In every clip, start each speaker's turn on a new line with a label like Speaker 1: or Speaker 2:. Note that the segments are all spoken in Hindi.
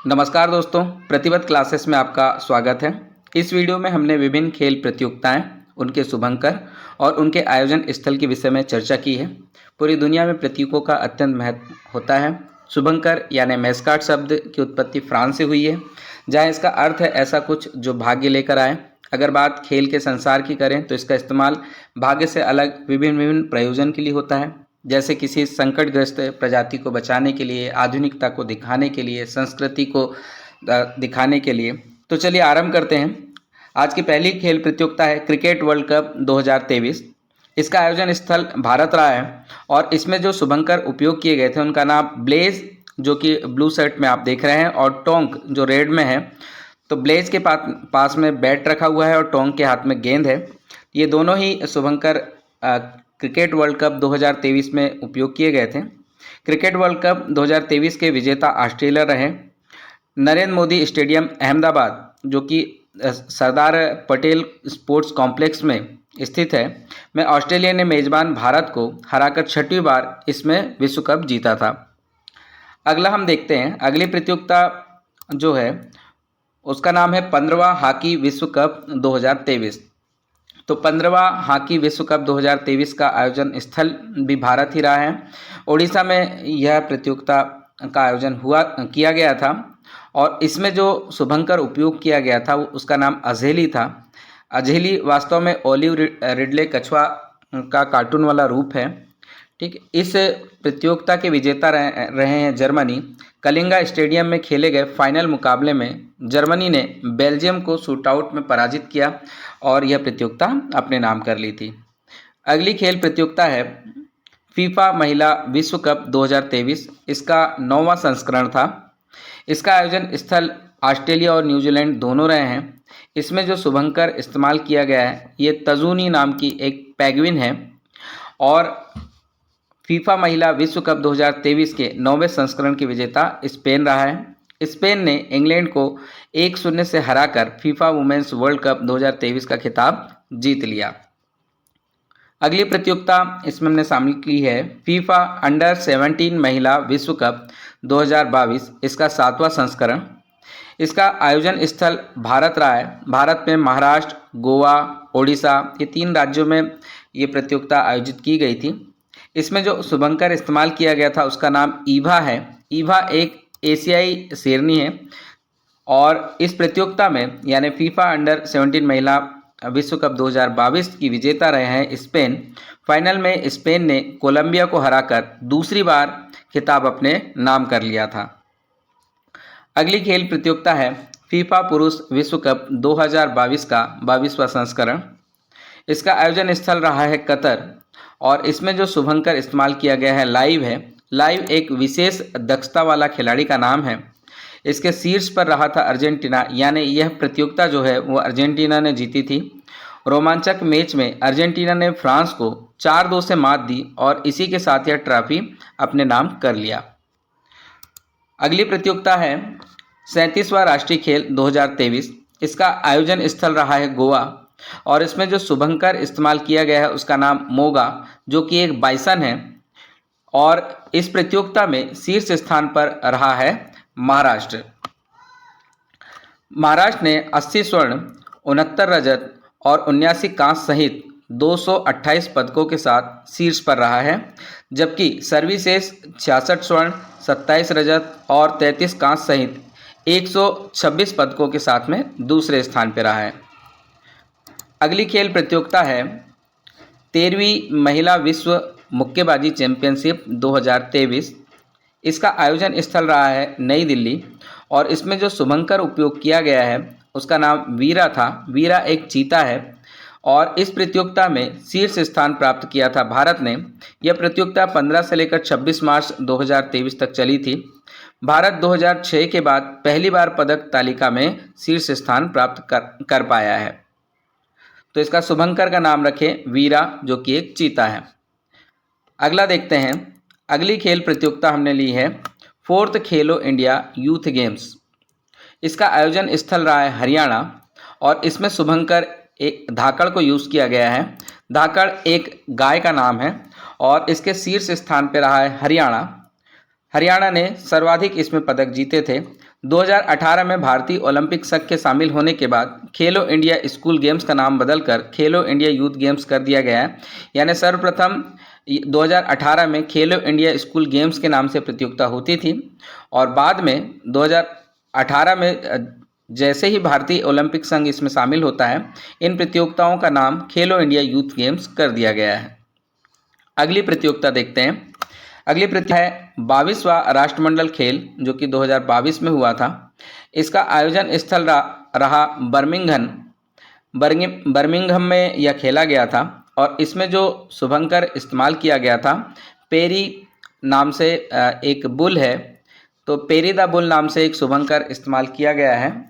Speaker 1: नमस्कार दोस्तों, प्रतिबद्ध क्लासेस में आपका स्वागत है। इस वीडियो में हमने विभिन्न खेल प्रतियोगिताएं, उनके शुभंकर और उनके आयोजन स्थल के विषय में चर्चा की है। पूरी दुनिया में प्रतीकों का अत्यंत महत्व होता है। शुभंकर यानी मैस्काट शब्द की उत्पत्ति फ्रांस से हुई है, जहां इसका अर्थ है ऐसा कुछ जो भाग्य लेकर आए। अगर बात खेल के संसार की करें तो इसका इस्तेमाल भाग्य से अलग विभिन्न प्रयोजन के लिए होता है, जैसे किसी संकटग्रस्त प्रजाति को बचाने के लिए, आधुनिकता को दिखाने के लिए, संस्कृति को दिखाने के लिए। तो चलिए आरंभ करते हैं। आज की पहली खेल प्रतियोगिता है क्रिकेट वर्ल्ड कप 2023। इसका आयोजन स्थल भारत रहा है और इसमें जो शुभंकर उपयोग किए गए थे उनका नाम ब्लेज, जो कि ब्लू शर्ट में आप देख रहे हैं, और टोंक जो रेड में है। तो ब्लेज के पास में बैट रखा हुआ है और टोंक के हाथ में गेंद है। ये दोनों ही शुभंकर क्रिकेट वर्ल्ड कप 2023 में उपयोग किए गए थे। क्रिकेट वर्ल्ड कप 2023 के विजेता ऑस्ट्रेलिया रहे। नरेंद्र मोदी स्टेडियम अहमदाबाद, जो कि सरदार पटेल स्पोर्ट्स कॉम्प्लेक्स में स्थित है, में ऑस्ट्रेलिया ने मेजबान भारत को हराकर 6वीं बार इसमें विश्व कप जीता था। अगला हम देखते हैं, अगली प्रतियोगिता जो है उसका नाम है 15वां हॉकी विश्व कप 2023। तो 15वां हॉकी विश्व कप 2023 का आयोजन स्थल भी भारत ही रहा है। ओडिशा में यह प्रतियोगिता का आयोजन किया गया था और इसमें जो शुभंकर उपयोग किया गया था उसका नाम अझेली था। अझेली वास्तव में ओलिव रिडले कछुआ का कार्टून वाला रूप है। ठीक, इस प्रतियोगिता के विजेता रहे हैं जर्मनी। कलिंगा स्टेडियम में खेले गए फाइनल मुकाबले में जर्मनी ने बेल्जियम को शूटआउट में पराजित किया और यह प्रतियोगिता अपने नाम कर ली थी। अगली खेल प्रतियोगिता है फीफा महिला विश्व कप 2023। इसका 9वां संस्करण था। इसका आयोजन स्थल ऑस्ट्रेलिया और न्यूजीलैंड दोनों रहे हैं। इसमें जो शुभंकर इस्तेमाल किया गया है ये तजूनी नाम की एक पेंगुइन है और फीफा महिला विश्व कप 2023 के 9वें संस्करण के विजेता स्पेन रहा है। स्पेन ने इंग्लैंड को 1-0 से हराकर फीफा वुमेन्स वर्ल्ड कप 2023 का खिताब जीत लिया। अगली प्रतियोगिता इसमें हमने शामिल की है फीफा अंडर 17 महिला विश्व कप 2022। इसका 7वां संस्करण। इसका आयोजन स्थल भारत रहा है। भारत में महाराष्ट्र, गोवा, ओडिशा, ये 3 राज्यों में ये प्रतियोगिता आयोजित की गई थी। इसमें जो शुभंकर इस्तेमाल किया गया था उसका नाम ईवा है। ईवा एक एशियाई शेरनी है और इस प्रतियोगिता में यानी फीफा अंडर 17 महिला विश्व कप 2022 की विजेता रहे हैं स्पेन। फाइनल में स्पेन ने कोलंबिया को हराकर दूसरी बार खिताब अपने नाम कर लिया था। अगली खेल प्रतियोगिता है फीफा पुरुष विश्व कप 2022 का 22वां संस्करण। इसका आयोजन स्थल रहा है कतर और इसमें जो शुभंकर इस्तेमाल किया गया है लाइव है। लाइव एक विशेष दक्षता वाला खिलाड़ी का नाम है। इसके शीर्ष पर रहा था अर्जेंटीना, यानी यह प्रतियोगिता जो है वो अर्जेंटीना ने जीती थी। रोमांचक मैच में अर्जेंटीना ने फ्रांस को 4-2 से मात दी और इसी के साथ यह ट्रॉफी अपने नाम कर लिया। अगली प्रतियोगिता है 37वां राष्ट्रीय खेल 2023। इसका आयोजन स्थल रहा है गोवा और इसमें जो शुभंकर इस्तेमाल किया गया है उसका नाम मोगा, जो कि एक बाइसन है और इस प्रतियोगिता में शीर्ष स्थान पर रहा है महाराष्ट्र। महाराष्ट्र ने 80 स्वर्ण, 69 रजत और 79 कांस्य सहित 228 पदकों के साथ शीर्ष पर रहा है, जबकि सर्विसेज 66 स्वर्ण, 27 रजत और 33 कांस्य सहित 126 पदकों के साथ में दूसरे स्थान पर रहा है। अगली खेल प्रतियोगिता है 13वीं महिला विश्व मुक्केबाजी चैंपियनशिप 2023। इसका आयोजन स्थल रहा है नई दिल्ली और इसमें जो शुभंकर उपयोग किया गया है उसका नाम वीरा था। वीरा एक चीता है और इस प्रतियोगिता में शीर्ष स्थान प्राप्त किया था भारत ने। यह प्रतियोगिता 15 से लेकर 26 मार्च 2023 तक चली थी। भारत 2006 के बाद पहली बार पदक तालिका में शीर्ष स्थान प्राप्त कर पाया है। तो इसका शुभंकर का नाम रखें वीरा, जो कि एक चीता है। अगला देखते हैं, अगली खेल प्रतियोगिता हमने ली है 4th खेलो इंडिया यूथ गेम्स। इसका आयोजन स्थल रहा है हरियाणा और इसमें शुभंकर एक धाकड़ को यूज़ किया गया है। धाकड़ एक गाय का नाम है और इसके शीर्ष स्थान पर रहा है हरियाणा। हरियाणा ने सर्वाधिक इसमें पदक जीते थे। 2018 में भारतीय ओलंपिक संघ के शामिल होने के बाद खेलो इंडिया स्कूल गेम्स का नाम बदलकर खेलो इंडिया यूथ गेम्स कर दिया गया है। यानी सर्वप्रथम 2018 में खेलो इंडिया स्कूल गेम्स के नाम से प्रतियोगिता होती थी और बाद में 2018 में जैसे ही भारतीय ओलंपिक संघ इसमें शामिल होता है, इन प्रतियोगिताओं का नाम खेलो इंडिया यूथ गेम्स कर दिया गया है। अगली प्रतियोगिता देखते हैं। अगली प्रतियोगिता है 22वां राष्ट्रमंडल खेल, जो कि 2022 में हुआ था। इसका आयोजन स्थल रहा बर्मिंघम में यह खेला गया था और इसमें जो शुभंकर इस्तेमाल किया गया था, पेरी नाम से एक बुल है, तो पेरी द बुल नाम से एक शुभंकर इस्तेमाल किया गया है।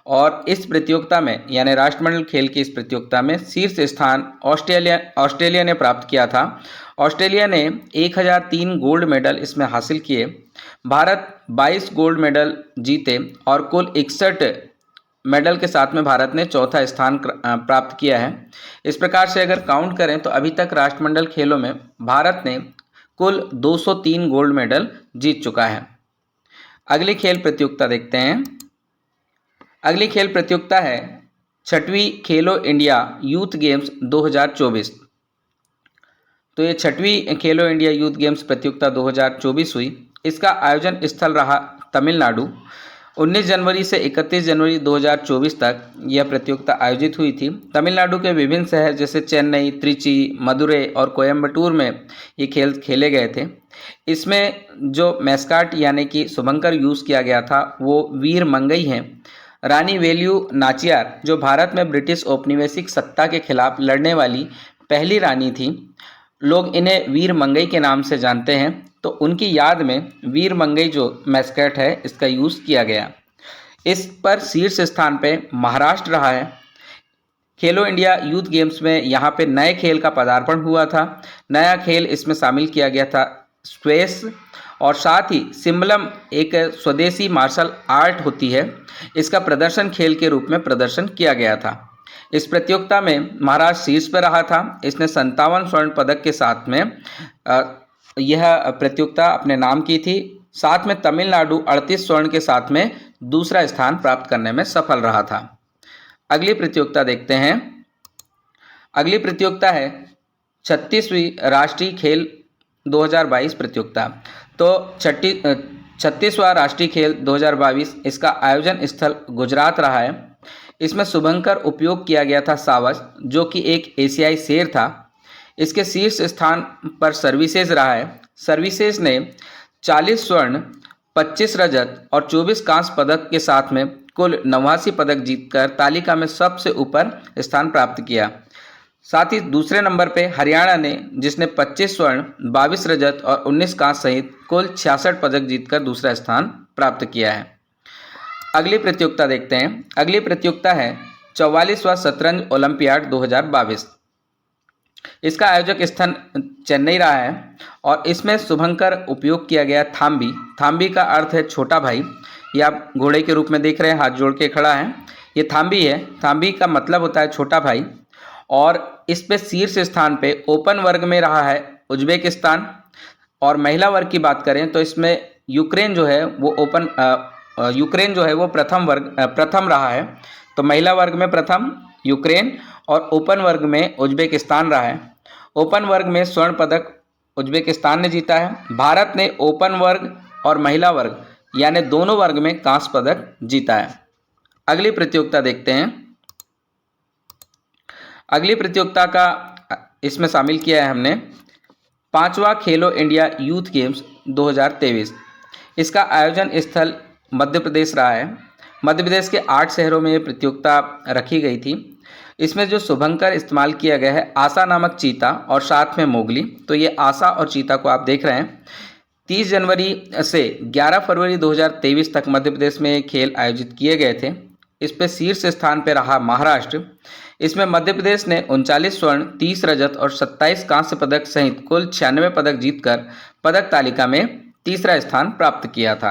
Speaker 1: और इस प्रतियोगिता में यानी राष्ट्रमंडल खेल की इस प्रतियोगिता में शीर्ष स्थान ऑस्ट्रेलिया ने प्राप्त किया था। ऑस्ट्रेलिया ने 1003 गोल्ड मेडल इसमें हासिल किए। भारत 22 गोल्ड मेडल जीते और कुल 61 मेडल के साथ में भारत ने चौथा स्थान प्राप्त किया है। इस प्रकार से अगर काउंट करें तो अभी तक राष्ट्रमंडल खेलों में भारत ने कुल 203 गोल्ड मेडल जीत चुका है। अगली खेल प्रतियोगिता देखते हैं। अगली खेल प्रतियोगिता है 6वीं खेलो इंडिया यूथ गेम्स 2024। तो ये 6वीं खेलो इंडिया यूथ गेम्स प्रतियोगिता 2024 हुई। इसका आयोजन स्थल रहा तमिलनाडु। 19 जनवरी से 31 जनवरी 2024 तक यह प्रतियोगिता आयोजित हुई थी। तमिलनाडु के विभिन्न शहर जैसे चेन्नई, त्रिची, मदुरै और कोयम्बटूर में ये खेल खेले गए थे। इसमें जो मैस्काट यानी कि शुभंकर यूज़ किया गया था वो वीर मंगई हैं। रानी वेलू नाचियार जो भारत में ब्रिटिश औपनिवेशिक सत्ता के खिलाफ लड़ने वाली पहली रानी थी, लोग इन्हें वीर मंगई के नाम से जानते हैं। तो उनकी याद में वीर मंगई जो मैस्कट है इसका यूज़ किया गया। इस पर शीर्ष स्थान पे महाराष्ट्र रहा है। खेलो इंडिया यूथ गेम्स में यहाँ पे नए खेल का पदार्पण हुआ था। नया खेल इसमें शामिल किया गया था स्क्वैश, और साथ ही सिम्बलम एक स्वदेशी मार्शल आर्ट होती है, इसका प्रदर्शन खेल के रूप में प्रदर्शन किया गया था। इस प्रतियोगिता में महाराष्ट्र शीर्ष पर रहा था। इसने 57 स्वर्ण पदक के साथ में यह प्रतियोगिता अपने नाम की थी। साथ में तमिलनाडु 38 स्वर्ण के साथ में दूसरा स्थान प्राप्त करने में सफल रहा था। अगली प्रतियोगिता देखते हैं। अगली प्रतियोगिता है 36वीं राष्ट्रीय खेल 2022 प्रतियोगिता। तो 36वां राष्ट्रीय खेल 2022, इसका आयोजन स्थल गुजरात रहा है। इसमें शुभंकर उपयोग किया गया था सावज, जो कि एक एशियाई शेर था। इसके शीर्ष स्थान पर सर्विसेज रहा है। सर्विसेज ने 40 स्वर्ण, 25 रजत और 24 कांस्य पदक के साथ में कुल 89 पदक जीतकर तालिका में सबसे ऊपर स्थान प्राप्त किया। साथ ही दूसरे नंबर पे हरियाणा ने, जिसने 25 स्वर्ण, 22 रजत और 19 कांस्य सहित कुल 66 पदक जीतकर दूसरा स्थान प्राप्त किया है। अगली प्रतियोगिता देखते हैं। अगली प्रतियोगिता है 44वां शतरंज ओलंपियाड 2022। इसका आयोजक स्थान चेन्नई रहा है और इसमें शुभंकर उपयोग किया गया थाम्बी। थाम्बी का अर्थ है छोटा भाई। ये आप घोड़े के रूप में देख रहे हैं, हाथ जोड़ के खड़ा है, ये थाम्बी है। थाम्बी का मतलब होता है छोटा भाई। और इस पे शीर्ष स्थान पे ओपन वर्ग में रहा है उज्बेकिस्तान। और महिला वर्ग की बात करें तो इसमें यूक्रेन जो है वो प्रथम रहा है। तो महिला वर्ग में प्रथम यूक्रेन और ओपन वर्ग में उज्बेकिस्तान रहा है। ओपन वर्ग में स्वर्ण पदक उज्बेकिस्तान ने जीता है। भारत ने ओपन वर्ग और महिला वर्ग यानी दोनों वर्ग में कांस्य पदक जीता है। अगली प्रतियोगिता देखते हैं। अगली प्रतियोगिता का इसमें शामिल किया है हमने 5वां खेलो इंडिया यूथ गेम्स 2023। इसका आयोजन स्थल मध्य प्रदेश रहा है। मध्य प्रदेश के 8 शहरों में ये प्रतियोगिता रखी गई थी। इसमें जो शुभंकर इस्तेमाल किया गया है आशा नामक चीता और साथ में मोगली। तो ये आशा और चीता को आप देख रहे हैं। 30 जनवरी से 11 फरवरी 2023 तक मध्य प्रदेश में खेल आयोजित किए गए थे। इस पे शीर्ष स्थान पे रहा महाराष्ट्र। इसमें मध्य प्रदेश ने 39 स्वर्ण, 30 रजत और 27 कांस्य पदक सहित कुल 96 पदक जीतकर पदक तालिका में तीसरा स्थान प्राप्त किया था।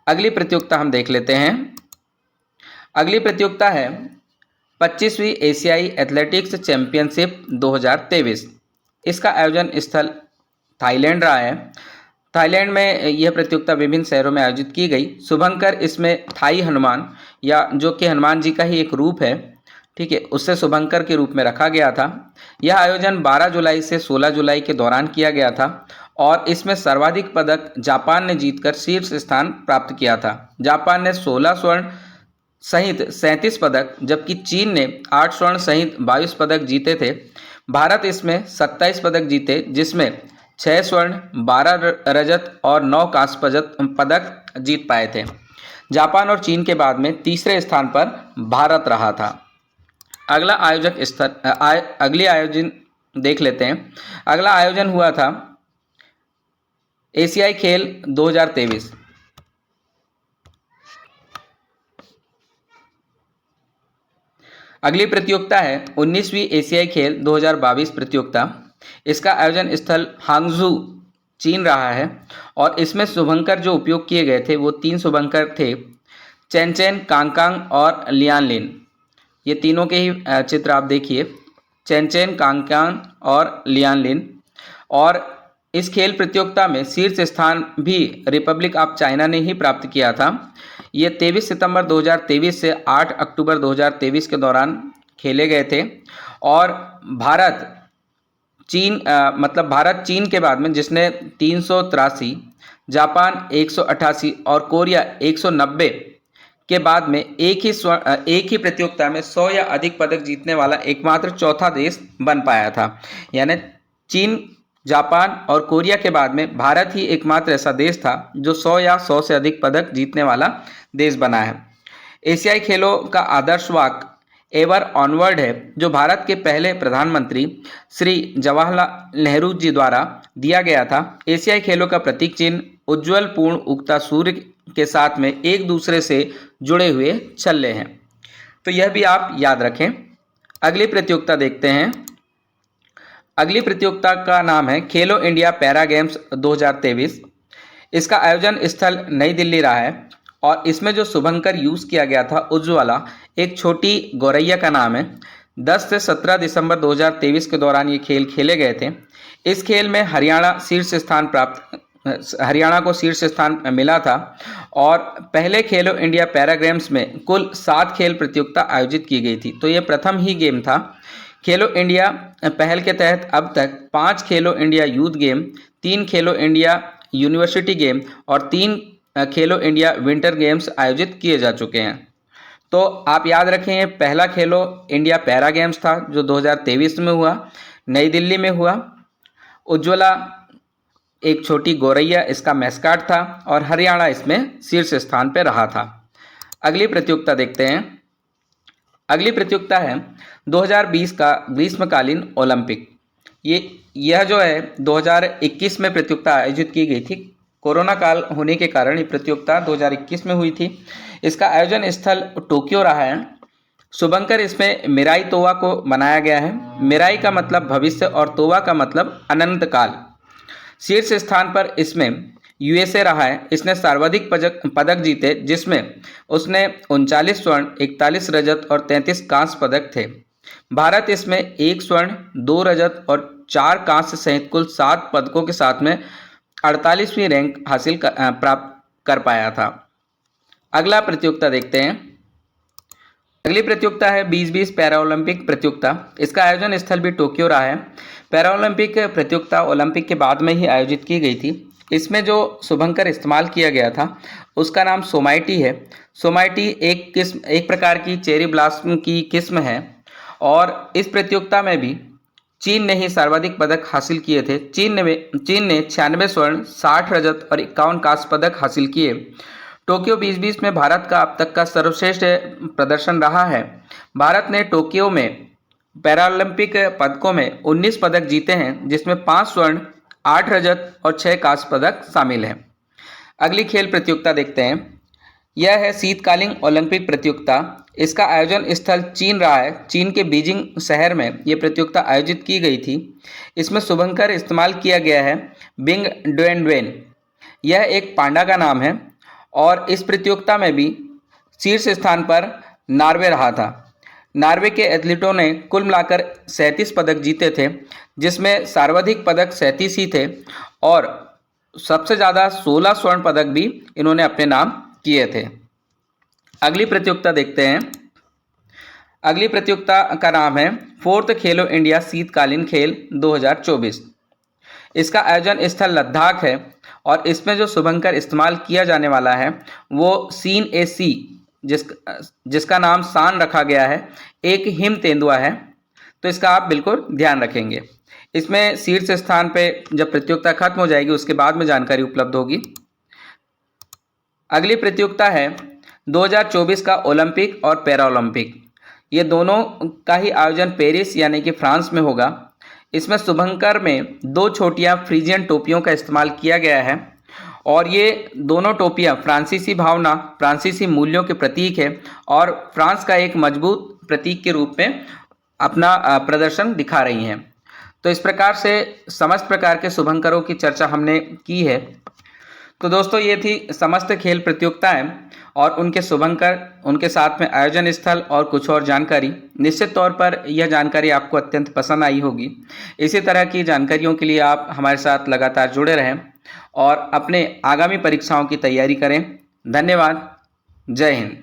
Speaker 1: अगली प्रतियोगिता हम देख लेते हैं। अगली प्रतियोगिता है 25वीं एशियाई एथलेटिक्स चैंपियनशिप 2023। इसका आयोजन स्थल थाईलैंड रहा है। थाईलैंड में यह प्रतियोगिता विभिन्न शहरों में आयोजित की गई। शुभंकर इसमें थाई हनुमान, या जो कि हनुमान जी का ही एक रूप है, ठीक है, उससे शुभंकर के रूप में रखा गया था। यह आयोजन 12 जुलाई से 16 जुलाई के दौरान किया गया था और इसमें सर्वाधिक पदक जापान ने जीतकर शीर्ष स्थान प्राप्त किया था। जापान ने 16 स्वर्ण सहित 37 पदक, जबकि चीन ने 8 स्वर्ण सहित 22 पदक जीते थे। भारत इसमें 27 पदक जीते, जिसमें 6 स्वर्ण, 12 रजत और 9 कांस्य पदक जीत पाए थे। जापान और चीन के बाद में तीसरे स्थान पर भारत रहा था। अगला आयोजन देख लेते हैं। अगला आयोजन हुआ था एशियाई खेल 2023। अगली प्रतियोगिता है 19वीं एशियाई खेल 2022 प्रतियोगिता। इसका आयोजन स्थल हांगझू, चीन रहा है और इसमें शुभंकर जो उपयोग किए गए थे वो 3 शुभंकर थे, चेनचेन, कांगकांग और लियानलिन। ये तीनों के ही चित्र आप देखिए, चेनचेन, कांगकांग और लियानलिन। और इस खेल प्रतियोगिता में शीर्ष स्थान भी रिपब्लिक ऑफ चाइना ने ही प्राप्त किया था। ये 23 सितंबर 2023 से 8 अक्टूबर 2023 के दौरान खेले गए थे और भारत चीन के बाद में, जिसने 383, जापान 188 और कोरिया 190 के बाद में एक ही प्रतियोगिता में 100 या अधिक पदक जीतने वाला एकमात्र चौथा देश बन पाया था। यानी चीन, जापान और कोरिया के बाद में भारत ही एकमात्र ऐसा देश था जो 100 या 100 से अधिक पदक जीतने वाला देश बना है। एशियाई खेलों का आदर्श वाक्य एवर ऑनवर्ड है, जो भारत के पहले प्रधानमंत्री श्री जवाहरलाल नेहरू जी द्वारा दिया गया था। एशियाई खेलों का प्रतीक चिन्ह उज्ज्वल पूर्ण उगता सूर्य के साथ में एक दूसरे से जुड़े हुए छल्ले हैं। तो यह भी आप याद रखें। अगली प्रतियोगिता देखते हैं। अगली प्रतियोगिता का नाम है खेलो इंडिया पैरा गेम्स 2023। इसका आयोजन स्थल नई दिल्ली रहा है और इसमें जो शुभंकर यूज़ किया गया था उज्ज्वला, एक छोटी गौरैया का नाम है। 10 से 17 दिसंबर 2023 के दौरान ये खेल खेले गए थे। इस खेल में हरियाणा को शीर्ष स्थान मिला था और पहले खेलो इंडिया पैरा गेम्स में कुल 7 खेल प्रतियोगिता आयोजित की गई थी। तो ये प्रथम ही गेम था। खेलो इंडिया पहल के तहत अब तक 5 खेलो इंडिया यूथ गेम, 3 खेलो इंडिया यूनिवर्सिटी गेम और 3 खेलो इंडिया विंटर गेम्स आयोजित किए जा चुके हैं। तो आप याद रखें, पहला खेलो इंडिया पैरा गेम्स था जो 2023 में हुआ, नई दिल्ली में हुआ। उज्ज्वला एक छोटी गौरैया इसका मैस्कॉट था और हरियाणा इसमें शीर्ष स्थान पर रहा था। अगली प्रतियोगिता देखते हैं। अगली प्रतियोगिता है 2020 का ग्रीष्मकालीन ओलंपिक। यह जो है 2021 में प्रतियोगिता आयोजित की गई थी। कोरोना काल होने के कारण ये प्रतियोगिता 2021 में हुई थी। इसका आयोजन स्थल टोक्यो रहा है। शुभंकर इसमें मिराई तोवा को बनाया गया है। मिराई का मतलब भविष्य और तोवा का मतलब अनंत काल। शीर्ष स्थान पर इसमें यूएसए रहा है। इसने सर्वाधिक पदक जीते, जिसमें उसने 39 स्वर्ण, 41 रजत और 33 कांस्य पदक थे। भारत इसमें 1 स्वर्ण, 2 रजत और 4 कांस्य सहित कुल 7 पदकों के साथ में 48वीं रैंक प्राप्त कर पाया था। अगला प्रतियोगिता देखते हैं। अगली प्रतियोगिता है 2020 पैरा ओलंपिक प्रतियोगिता। इसका आयोजन स्थल भी टोक्यो रहा है। पैरा ओलंपिक प्रतियोगिता ओलंपिक के बाद में ही आयोजित की गई थी। इसमें जो शुभंकर इस्तेमाल किया गया था उसका नाम सोमाइटी है। सोमाइटी एक प्रकार की चेरी ब्लॉसम की किस्म है और इस प्रतियोगिता में भी चीन ने ही सर्वाधिक पदक हासिल किए थे। चीन ने 96 स्वर्ण, 60 रजत और 51 कांस्य पदक हासिल किए। टोक्यो 2020 में भारत का अब तक का सर्वश्रेष्ठ प्रदर्शन रहा है। भारत ने टोक्यो में पैरालंपिक पदकों में 19 पदक जीते हैं, जिसमें 5 स्वर्ण, 8 रजत और 6 कांस्य पदक शामिल हैं। अगली खेल प्रतियोगिता देखते हैं। यह है शीतकालीन ओलंपिक प्रतियोगिता। इसका आयोजन स्थल चीन रहा है। चीन के बीजिंग शहर में ये प्रतियोगिता आयोजित की गई थी। इसमें शुभंकर इस्तेमाल किया गया है बिंग डुएनडुएन। यह एक पांडा का नाम है और इस प्रतियोगिता में भी शीर्ष स्थान पर नॉर्वे रहा था। नॉर्वे के एथलीटों ने कुल मिलाकर 37 पदक जीते थे, जिसमें सर्वाधिक पदक 37 ही थे और सबसे ज़्यादा 16 स्वर्ण पदक भी इन्होंने अपने नाम किए थे। अगली प्रतियोगिता देखते हैं। अगली प्रतियोगिता का नाम है 4th खेलो इंडिया शीतकालीन खेल 2024। इसका आयोजन स्थल लद्दाख है और इसमें जो शुभंकर इस्तेमाल किया जाने वाला है वो सीन ए सी जिसका नाम सान रखा गया है, एक हिम तेंदुआ है। तो इसका आप बिल्कुल ध्यान रखेंगे। इसमें शीर्ष स्थान पे जब प्रतियोगिता खत्म हो जाएगी उसके बाद में जानकारी उपलब्ध होगी। अगली प्रतियोगिता है 2024 का ओलंपिक और पैरालंपिक। ये दोनों का ही आयोजन पेरिस यानी कि फ्रांस में होगा। इसमें शुभंकर में 2 छोटियां फ्रीजियन टोपियों का इस्तेमाल किया गया है और ये दोनों टोपियां फ्रांसीसी भावना, फ्रांसीसी मूल्यों के प्रतीक है और फ्रांस का एक मजबूत प्रतीक के रूप में अपना प्रदर्शन दिखा रही हैं। तो इस प्रकार से समस्त प्रकार के शुभंकरों की चर्चा हमने की है। तो दोस्तों ये थी समस्त खेल प्रतियोगिताएं और उनके शुभंकर, उनके साथ में आयोजन स्थल और कुछ और जानकारी। निश्चित तौर पर यह जानकारी आपको अत्यंत पसंद आई होगी। इसी तरह की जानकारियों के लिए आप हमारे साथ लगातार जुड़े रहें और अपने आगामी परीक्षाओं की तैयारी करें। धन्यवाद। जय हिंद।